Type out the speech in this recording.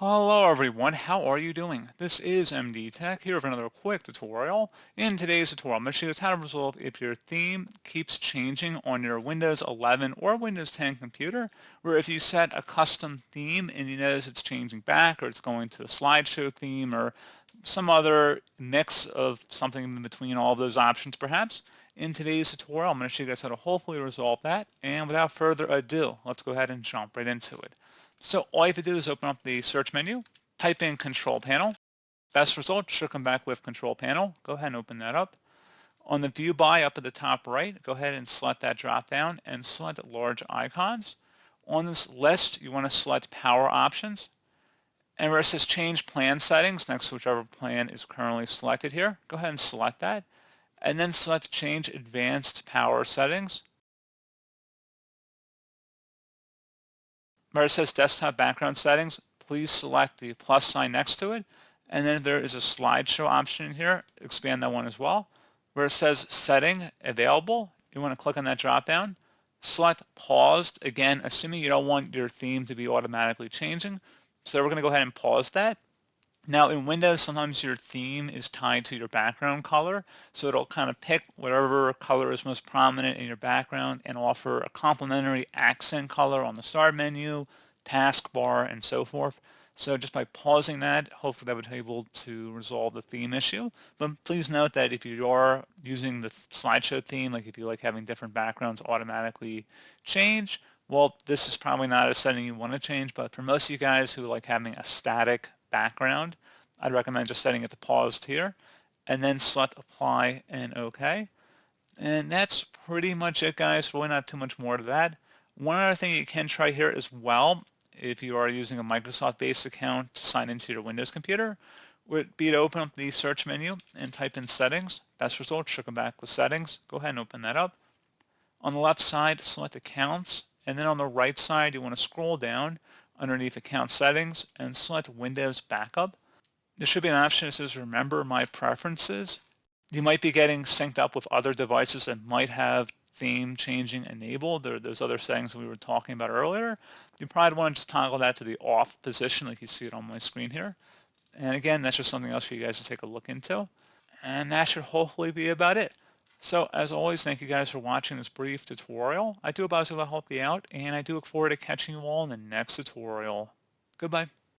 Hello everyone, how are you doing? This is MD Tech here with another quick tutorial. In today's tutorial, I'm going to show you how to resolve if your theme keeps changing on your Windows 11 or Windows 10 computer, where if you set a custom theme and you notice it's changing back or it's going to a slideshow theme or some other mix of something in between all of those options perhaps. In today's tutorial, I'm going to show you guys how to hopefully resolve that. And without further ado, let's go ahead and jump right into it. So all you have to do is open up the search menu, type in Control Panel. Best result should come back with Control Panel. Go ahead and open that up. On the View By up at the top right, go ahead and select that drop down and select Large Icons. On this list, you want to select Power Options. And where it says Change Plan Settings, next to whichever plan is currently selected here, go ahead and select that. And then select Change Advanced Power Settings. Where it says Desktop Background Settings, please select the plus sign next to it. And then there is a slideshow option in here. Expand that one as well. Where it says Setting Available, you want to click on that drop down. Select Paused, again, assuming you don't want your theme to be automatically changing. So we're going to go ahead and pause that. Now in Windows, sometimes your theme is tied to your background color, so it'll kind of pick whatever color is most prominent in your background and offer a complementary accent color on the start menu, taskbar, and so forth. So just by pausing that, hopefully that would be able to resolve the theme issue. But please note that if you are using the slideshow theme, like if you like having different backgrounds automatically change, well, this is probably not a setting you want to change, but for most of you guys who like having a static background, I'd recommend just setting it to paused here and then select apply and OK. And that's pretty much it, guys. Really not too much more to that. One other thing you can try here as well, if you are using a Microsoft-based account to sign into your Windows computer, would be to open up the search menu and type in settings. Best result should come back with settings. Go ahead and open that up. On the left side, select accounts, and then on the right side, you want to scroll down underneath account settings and select Windows Backup. There should be an option that says remember my preferences. You might be getting synced up with other devices that might have theme changing enabled. There are those other settings we were talking about earlier. You probably want to just toggle that to the off position like you see it on my screen here. And again, that's just something else for you guys to take a look into. And that should hopefully be about it. So as always, thank you guys for watching this brief tutorial. I do hope I was able to help you out, and I do look forward to catching you all in the next tutorial. Goodbye.